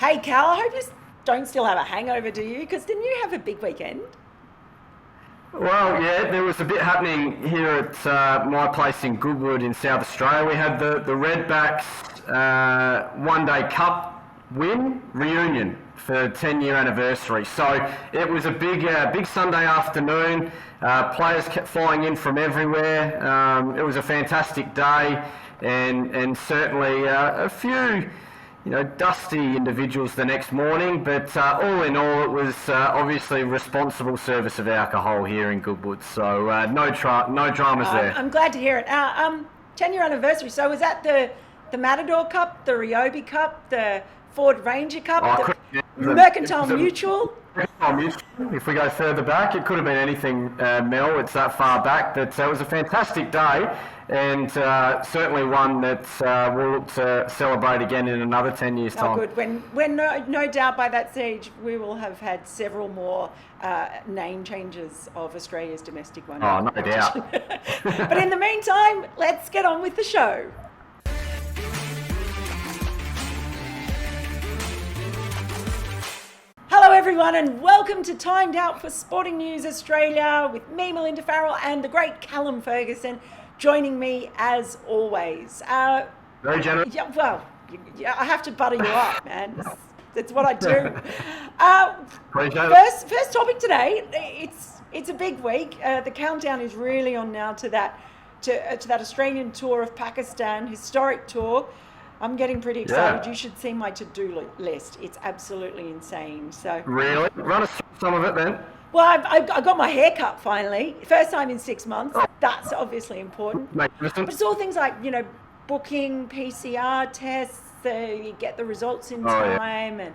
Hey, Cal, I hope you don't still have a hangover, do you? Because didn't you have a big weekend? Well, yeah, there was a bit happening here at my place in Goodwood in South Australia. We had the Redbacks One Day Cup win reunion for 10-year anniversary. So it was a big Sunday afternoon. Players kept flying in from everywhere. It was a fantastic day, and certainly a few dusty individuals the next morning, but all in all, it was obviously responsible service of alcohol here in Goodwood. So no dramas there. I'm glad to hear it. 10-year anniversary. So was that the Matador Cup, the Ryobi Cup, the Ford Ranger Cup, the Mercantile Mutual? If we go further back, it could have been anything, Mel. It's that far back. But it was a fantastic day, and certainly one that we'll look to celebrate again in another 10 years' time. Oh, good. When no doubt by that stage we will have had several more name changes of Australia's domestic one. Oh, no doubt. But in the meantime, let's get on with the show. Hello everyone and welcome to Timed Out for Sporting News Australia with me, Melinda Farrell, and the great Callum Ferguson joining me as always. Very generous. Yeah, well, I have to butter you up, man. That's what I do. First topic today. It's a big week. The countdown is really on now to that Australian tour of Pakistan, historic tour. I'm getting pretty excited. Yeah. You should see my to-do list. It's absolutely insane. So Really? Run us through some of it then. well, I got my hair cut finally. First time in 6 months. Oh. That's obviously important. But Magnificent. it's all things like, booking PCR tests, you get the results in Oh, time. And,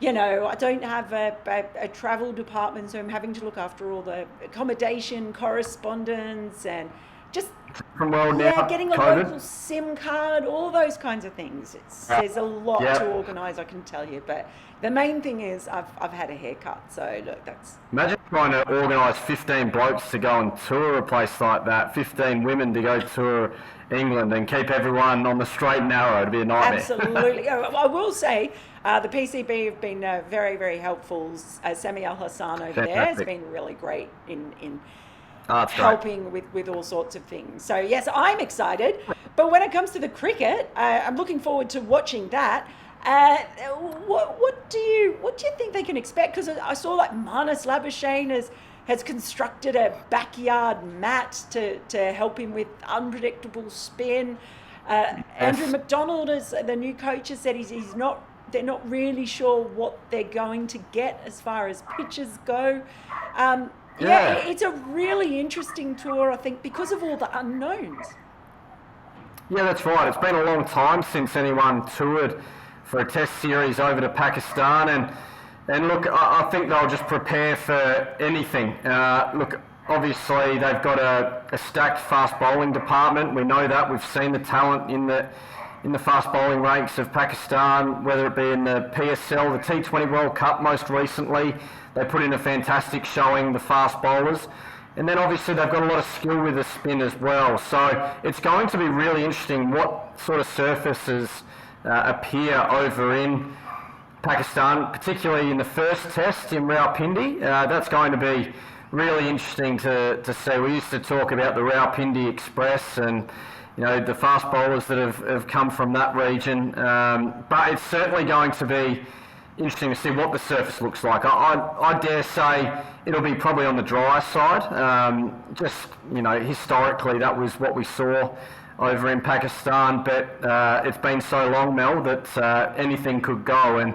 I don't have a travel department, so I'm having to look after all the accommodation, correspondence, and just From well now, getting a COVID. local SIM card, all those kinds of things. There's a lot Yeah. to organise, I can tell you. But the main thing is I've had a haircut, so look, that's Imagine trying to organise 15 blokes to go and tour a place like that, 15 women to go tour England and keep everyone on the straight and narrow. It'd be a nightmare. absolutely. I will say the PCB have been very, very helpful. Sami Al Hassan over there has Fantastic. been really great in That's great. helping with all sorts of things. So yes, I'm excited. But when it comes to the cricket, I'm looking forward to watching that. What do you think they can expect? Because I saw like Marnus Labuschagne has constructed a backyard mat to help him with unpredictable spin. Andrew McDonald, as the new coach, has said he's not. They're not really sure what they're going to get as far as pitches go. Yeah, it's a really interesting tour, I think, because of all the unknowns. Yeah, that's right. It's been a long time since anyone toured for a test series over to Pakistan, and look, I think they'll just prepare for anything. Look, obviously they've got a stacked fast bowling department. We know that. We've seen the talent in the fast bowling ranks of Pakistan, whether it be in the PSL, the T20 World Cup most recently. They put in a fantastic showing, the fast bowlers. And then obviously they've got a lot of skill with the spin as well. So it's going to be really interesting what sort of surfaces appear over in Pakistan, particularly in the first test in Rawalpindi. That's going to be really interesting to see. We used to talk about the Rawalpindi Express and the fast bowlers that have come from that region. But it's certainly going to be interesting to see what the surface looks like. I dare say it'll be probably on the drier side. Historically that was what we saw over in Pakistan, but it's been so long, Mel, that anything could go, and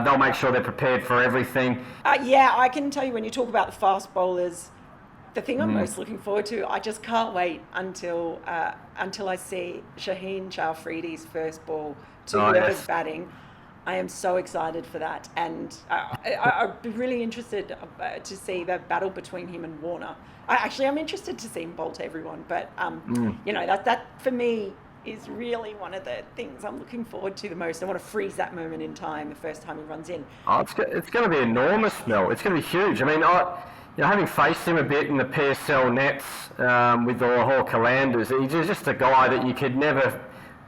they'll make sure they're prepared for everything. Yeah, I can tell you when you talk about the fast bowlers, the thing I'm most looking forward to, I just can't wait until I see SHAHEEN AFRIDI's first ball to whoever's batting. I am so excited for that, and I'd be really interested to see the battle between him and Warner. I'm interested to see him bowl to everyone, but that for me is really one of the things I'm looking forward to the most. I want to freeze that moment in time, the first time he runs in. Oh, it's going to be enormous, Mel. It's going to be huge. I mean, having faced him a bit in the PSL nets with the Lahore Callum, he's just a guy that you could never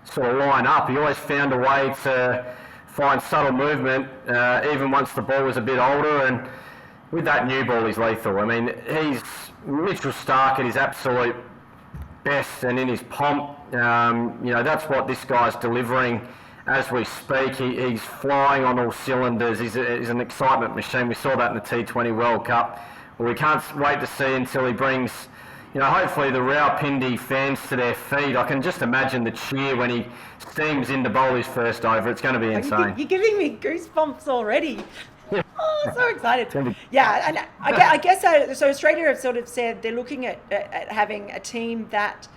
sort of line up. He always found a way to find subtle movement, even once the ball was a bit older, and with that new ball, he's lethal. I mean, he's Mitchell Stark at his absolute best and in his pomp. That's what this guy's delivering as we speak. He's flying on all cylinders. He's an excitement machine. We saw that in the T20 World Cup. Well, we can't wait to see until he brings, hopefully the Rawalpindi fans to their feet. I can just imagine the cheer when he steams in to bowl his first over. It's going to be insane. You're giving me goosebumps already. Oh, so excited. Yeah, and I guess so Australia have sort of said they're looking at having a team that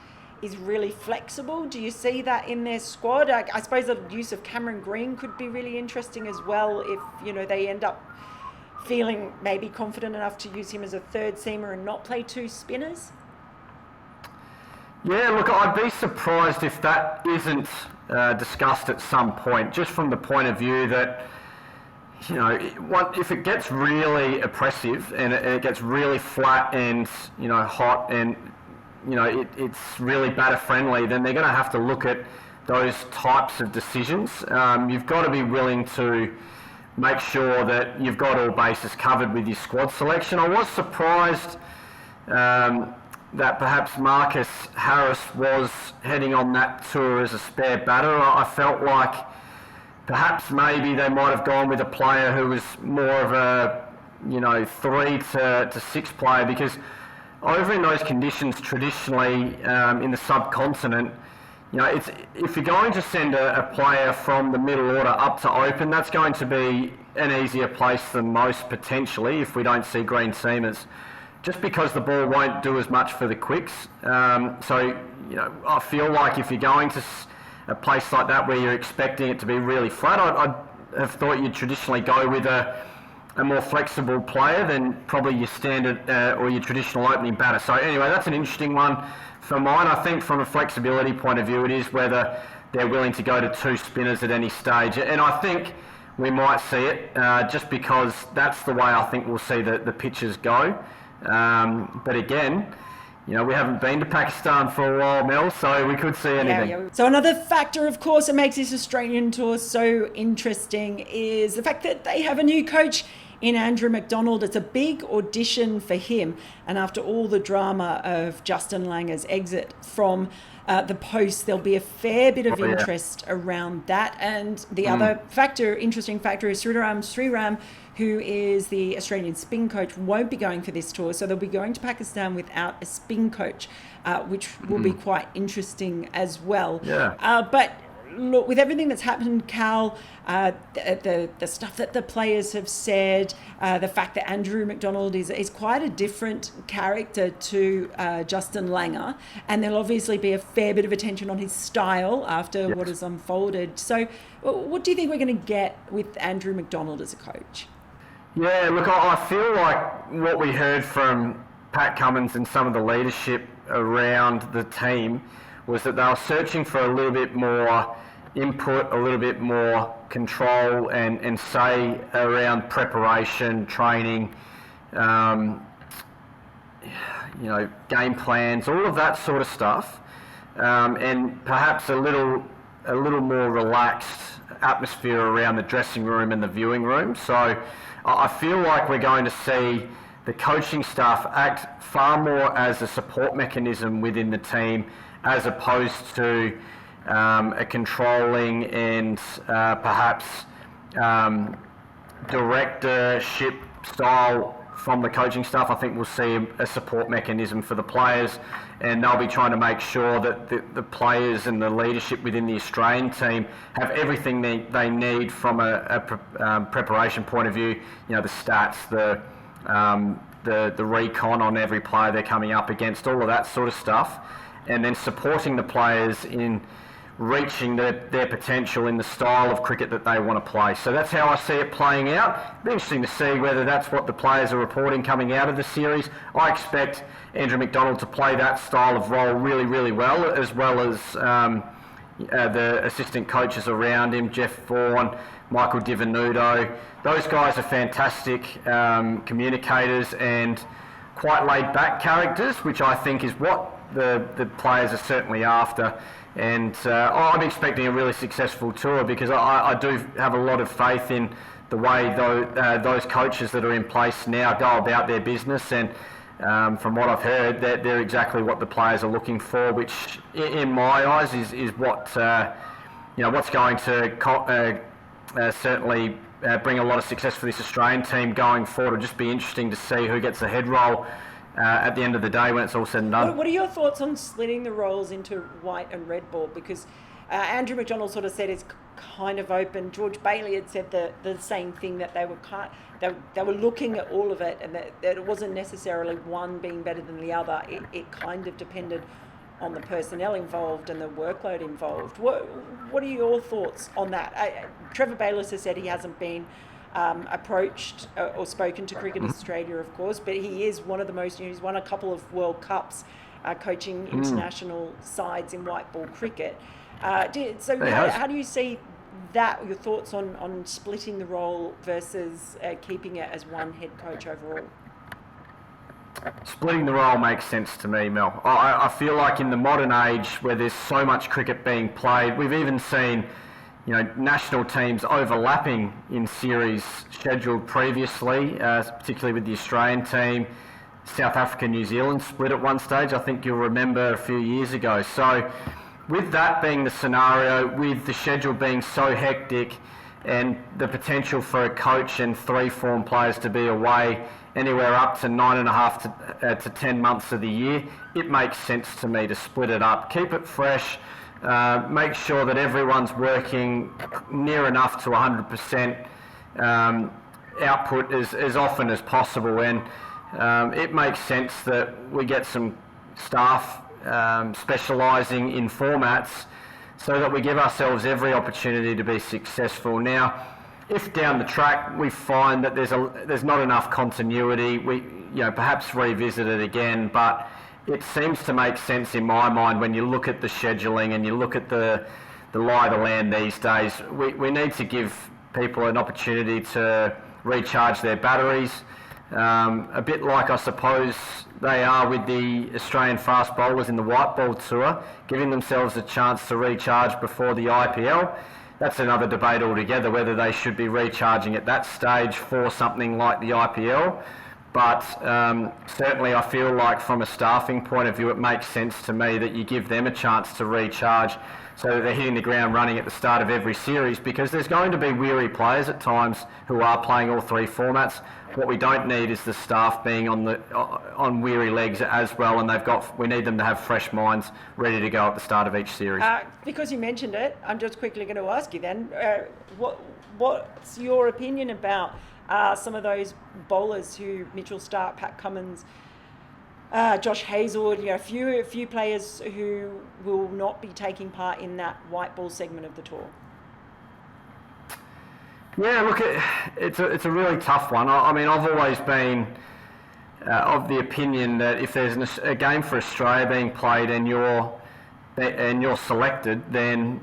is really flexible. Do you see that in their squad? I suppose the use of Cameron Green could be really interesting as well if, they end up feeling maybe confident enough to use him as a third seamer and not play two spinners. Yeah, look, I'd be surprised if that isn't discussed at some point, just from the point of view that, if it gets really oppressive and it gets really flat and, hot and, it's really batter friendly, then they're going to have to look at those types of decisions. You've got to be willing to make sure that you've got all bases covered with your squad selection. I was surprised that perhaps Marcus Harris was heading on that tour as a spare batter. I felt like perhaps maybe they might have gone with a player who was more of a, 3 to 6 player, because over in those conditions traditionally in the subcontinent, if you're going to send a player from the middle order up to open, that's going to be an easier place than most potentially if we don't see green seamers, just because the ball won't do as much for the quicks. I feel like if you're going to a place like that where you're expecting it to be really flat, I'd have thought you'd traditionally go with a more flexible player than probably your standard or your traditional opening batter. So anyway, that's an interesting one for mine. I think from a flexibility point of view, it is whether they're willing to go to two spinners at any stage. And I think we might see it just because that's the way I think we'll see the pitches go. But again, we haven't been to Pakistan for a while, Mel, so we could see anything. Yeah. So another factor, of course, that makes this Australian tour so interesting is the fact that they have a new coach in Andrew McDonald. It's a big audition for him. And after all the drama of Justin Langer's exit from the post, there'll be a fair bit of interest around that. And the other interesting factor is Sriram, who is the Australian spin coach, won't be going for this tour. So they'll be going to Pakistan without a spin coach, which will be quite interesting as well. Yeah. But look, with everything that's happened, Cal, the stuff that the players have said, the fact that Andrew McDonald is quite a different character to Justin Langer, and there'll obviously be a fair bit of attention on his style after what has unfolded. So what do you think we're going to get with Andrew McDonald as a coach? Yeah, look, I feel like what we heard from Pat Cummins and some of the leadership around the team was that they were searching for a little bit more input, a little bit more control and say around preparation, training, game plans, all of that sort of stuff, and perhaps a little more relaxed atmosphere around the dressing room and the viewing room. So I feel like we're going to see the coaching staff act far more as a support mechanism within the team, as opposed to a controlling and perhaps directorship style from the coaching staff. I think we'll see a support mechanism for the players, and they'll be trying to make sure that the players and the leadership within the Australian team have everything they need from a preparation point of view. The stats, the recon on every player they're coming up against, all of that sort of stuff, and then supporting the players in reaching their potential in the style of cricket that they want to play. So that's how I see it playing out. It'll be interesting to see whether that's what the players are reporting coming out of the series. I expect Andrew McDonald to play that style of role really, really well as the assistant coaches around him, Jeff Vaughan, Michael Divenuto. Those guys are fantastic communicators and quite laid-back characters, which I think is what the players are certainly after. And I'm expecting a really successful tour, because I do have a lot of faith in the way those coaches that are in place now go about their business. And from what I've heard, they're exactly what the players are looking for, which in my eyes is what what's going to certainly bring a lot of success for this Australian team going forward. It'll just be interesting to see who gets the head roll at the end of the day when it's all said and done. What are your thoughts on splitting the roles into white and red ball? Because Andrew McDonald sort of said it's kind of open. George Bailey had said the same thing, that they were looking at all of it, and that it wasn't necessarily one being better than the other. It kind of depended on the personnel involved and the workload involved. What are your thoughts on that? Trevor Bayliss has said he hasn't been approached or spoken to Cricket Australia, of course, but he is one of the most, he's won a couple of World Cups coaching international sides in white ball cricket. How do you see that, your thoughts on splitting the role versus keeping it as one head coach overall? Splitting the role makes sense to me, Mel. I feel like in the modern age where there's so much cricket being played, we've even seen national teams overlapping in series scheduled previously, particularly with the Australian team. South Africa, New Zealand split at one stage, I think you'll remember a few years ago. So with that being the scenario, with the schedule being so hectic and the potential for a coach and 3 form players to be away anywhere up to 9.5 to 10 months of the year, it makes sense to me to split it up, keep it fresh, make sure that everyone's working near enough to 100% output as often as possible. And it makes sense that we get some staff specialising in formats so that we give ourselves every opportunity to be successful. Now, if down the track we find that there's not enough continuity, we perhaps revisit it again, but it seems to make sense in my mind when you look at the scheduling and you look at the lie of the land these days. We need to give people an opportunity to recharge their batteries, a bit like I suppose they are with the Australian fast bowlers in the white ball tour, giving themselves a chance to recharge before the IPL. That's another debate altogether, whether they should be recharging at that stage for something like the IPL. But certainly I feel like from a staffing point of view, it makes sense to me that you give them a chance to recharge so that they're hitting the ground running at the start of every series, because there's going to be weary players at times who are playing all 3 formats. What we don't need is the staff being on weary legs as well, and we need them to have fresh minds ready to go at the start of each series. Because you mentioned it, I'm just quickly going to ask you then, what's your opinion about some of those bowlers who Mitchell Starc, Pat Cummins, Josh Hazlewood, a few players who will not be taking part in that white ball segment of the tour? Yeah, look, it's a really tough one. I mean, I've always been of the opinion that if there's a game for Australia being played and you're selected, then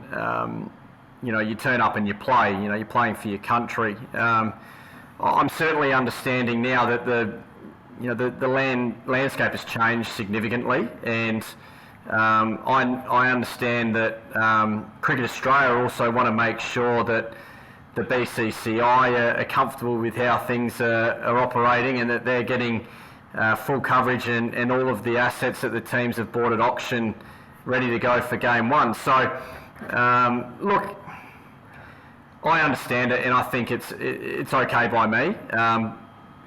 you turn up and you play. You're playing for your country. I'm certainly understanding now that the landscape has changed significantly, and I understand that Cricket Australia also want to make sure that the BCCI are comfortable with how things are operating, and that they're getting full coverage and all of the assets that the teams have bought at auction ready to go for game 1. So, look, I understand it, and I think it's okay by me.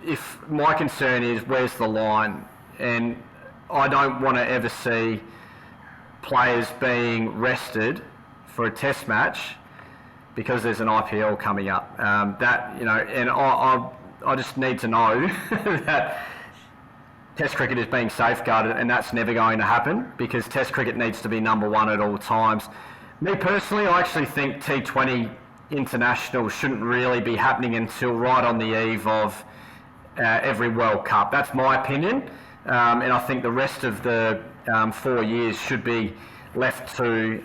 If my concern is where's the line, and I don't want to ever see players being rested for a test match because there's an IPL coming up. And I just need to know that Test cricket is being safeguarded, and that's never going to happen, because Test cricket needs to be number 1 at all times. Me personally, I actually think T20 international shouldn't really be happening until right on the eve of every World Cup. That's my opinion, and I think the rest of the 4 years should be left to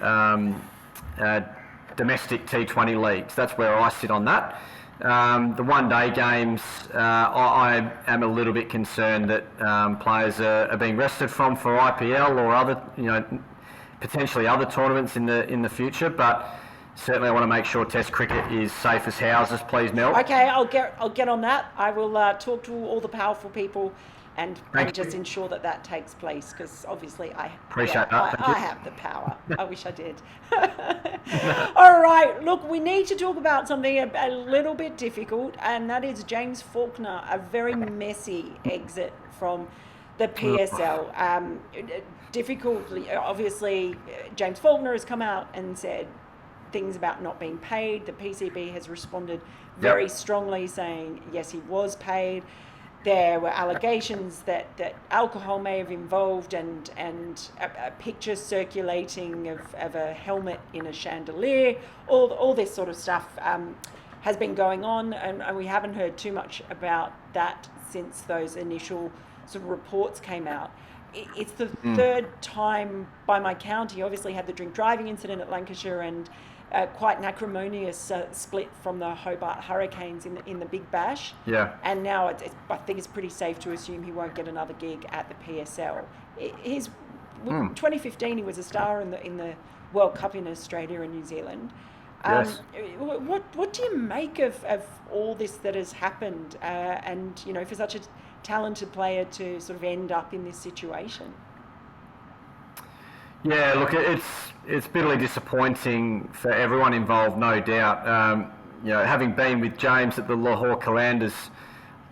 domestic T20 leagues. That's where I sit on that. The one-day games, I am a little bit concerned that players are being rested from for IPL or other, potentially other tournaments in the future. But certainly, I want to make sure Test cricket is safe as houses, please, Mel. Okay, I'll get on that. I will talk to all the powerful people and just ensure that takes place, because obviously I have the power. I wish I did. All right, look, we need to talk about something a little bit difficult, and that is James Faulkner, a very messy exit from the PSL. Difficultly, obviously, James Faulkner has come out and said things about not being paid. The PCB has responded very strongly, saying yes, he was paid. There were allegations that alcohol may have involved, and a picture circulating of a helmet in a chandelier. All this sort of stuff has been going on, and we haven't heard too much about that since those initial sort of reports came out. It's the third time by my count. He obviously had the drink driving incident at Lancashire, and quite an acrimonious split from the Hobart Hurricanes in the Big Bash. Yeah. And now I think it's pretty safe to assume he won't get another gig at the PSL. 2015 he was a star in the World Cup in Australia and New Zealand. Yes. What do you make of all this that has happened, and for such a talented player to sort of end up in this situation? Yeah, look, it's bitterly disappointing for everyone involved, no doubt. Having been with James at the Lahore Callum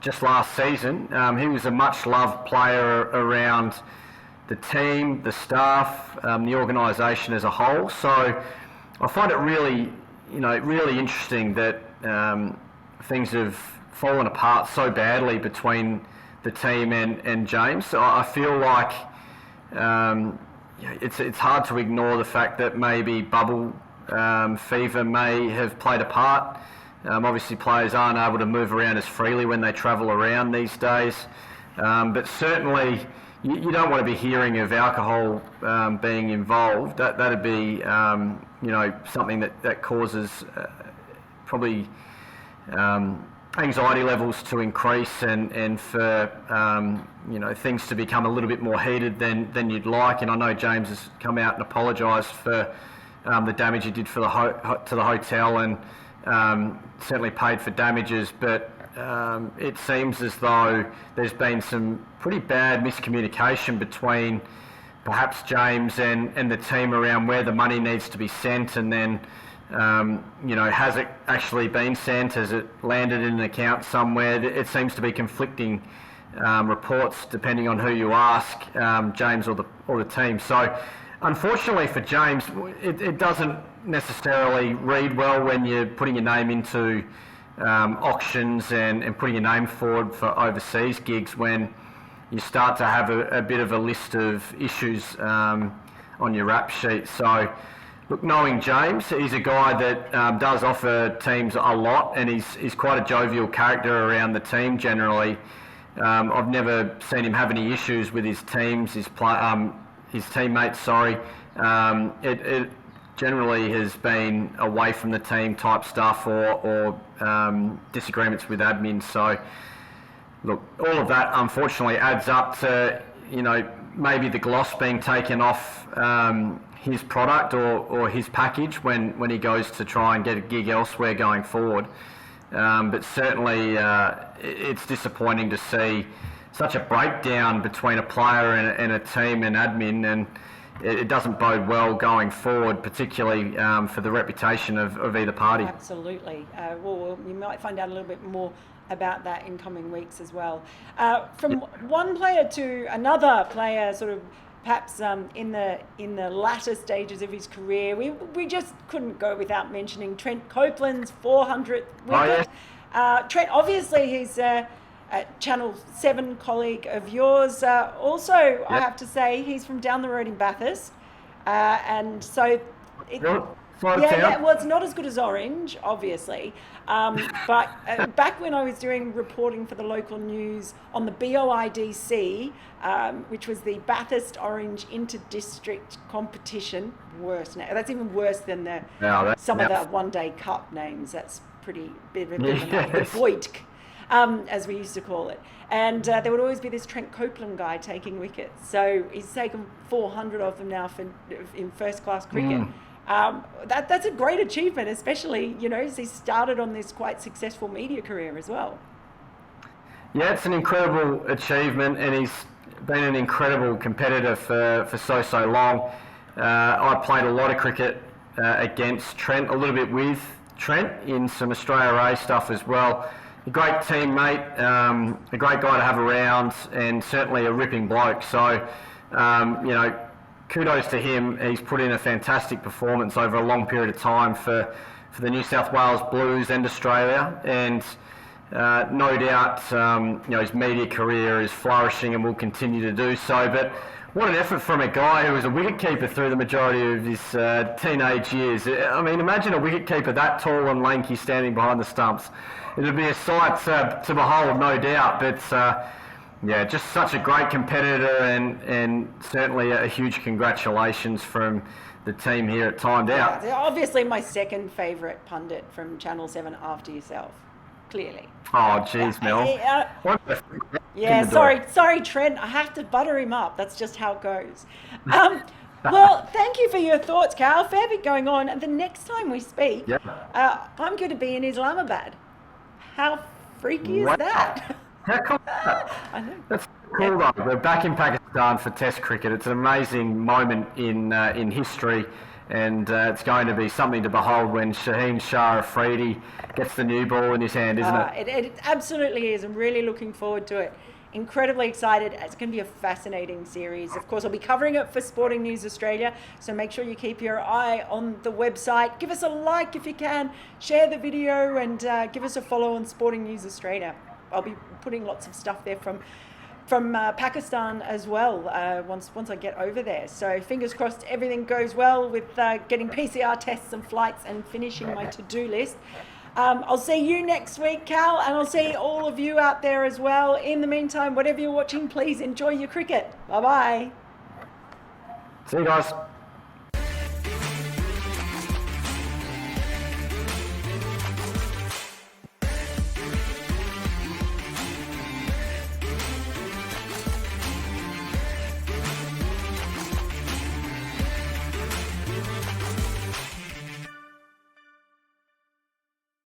just last season, he was a much-loved player around the team, the staff, the organisation as a whole. So I find it really interesting that things have fallen apart so badly between the team and James. So I feel like it's hard to ignore the fact that maybe bubble fever may have played a part. Obviously, players aren't able to move around as freely when they travel around these days. But certainly, you don't want to be hearing of alcohol being involved. That'd be something that causes probably anxiety levels to increase, and for things to become a little bit more heated than you'd like. And I know James has come out and apologised for the damage he did to the hotel, and certainly paid for damages. But it seems as though there's been some pretty bad miscommunication between perhaps James and the team around where the money needs to be sent, and then has it actually been sent? Has it landed in an account somewhere? It seems to be conflicting reports depending on who you ask, James or the team. So unfortunately for James, it doesn't necessarily read well when you're putting your name into auctions and putting your name forward for overseas gigs, when you start to have a bit of a list of issues on your rap sheet. So look, knowing James, he's a guy that does offer teams a lot, and he's quite a jovial character around the team generally. I've never seen him have any issues with his teams, his teammates. It generally has been away from the team type stuff, or disagreements with admin. So look, all of that unfortunately adds up to maybe the gloss being taken off his product or his package when he goes to try and get a gig elsewhere going forward. But certainly it's disappointing to see such a breakdown between a player and a team and admin, and it doesn't bode well going forward, particularly for the reputation of either party. Absolutely. Well, you might find out a little bit more about that in coming weeks as well. From one player to another player, sort of perhaps in the latter stages of his career, we just couldn't go without mentioning Trent Copeland's 400th wicket. Trent, obviously, he's a Channel 7 colleague of yours. Also, I have to say, he's from down the road in Bathurst, and so well, it's not as good as Orange, obviously, but back when I was doing reporting for the local news on the BOIDC, which was the Bathurst Orange Inter-District Competition, that's even worse than some of the One Day Cup names. That's pretty bit of the Voidk, as we used to call it. And there would always be this Trent Copeland guy taking wickets. So he's taken 400 of them now in first-class cricket. That's a great achievement, especially, as he started on this quite successful media career as well. Yeah, it's an incredible achievement, and he's been an incredible competitor for so long. I played a lot of cricket against Trent, a little bit with Trent in some Australia A stuff as well. A great teammate, a great guy to have around, and certainly a ripping bloke. So, kudos to him. He's put in a fantastic performance over a long period of time for the New South Wales Blues and Australia. And no doubt, his media career is flourishing and will continue to do so. But what an effort from a guy who was a wicketkeeper through the majority of his teenage years. I mean, imagine a wicketkeeper that tall and lanky standing behind the stumps. It would be a sight to behold, no doubt. But just such a great competitor, and certainly a huge congratulations from the team here at Timed Out. Yeah, obviously my second favourite pundit from Channel 7 after yourself, clearly. Oh, jeez, Mel. Sorry, Trent. I have to butter him up. That's just how it goes. Well, thank you for your thoughts, Cal. Fair bit going on. And the next time we speak, I'm going to be in Islamabad. How freaky is that? How cool is that? I know. That's cool, though. We're back in Pakistan for Test cricket. It's an amazing moment in history, and it's going to be something to behold when SHAHEEN SHAH AFRIDI gets the new ball in his hand, isn't it? It absolutely is. I'm really looking forward to it. Incredibly excited. It's going to be a fascinating series. Of course, I'll be covering it for Sporting News Australia, so make sure you keep your eye on the website. Give us a like if you can, share the video, and give us a follow on Sporting News Australia. I'll be putting lots of stuff there from Pakistan as well once I get over there. So fingers crossed everything goes well with getting PCR tests and flights and finishing my to-do list. I'll see you next week, Cal, and I'll see all of you out there as well. In the meantime, whatever you're watching, please enjoy your cricket. Bye-bye. See you guys.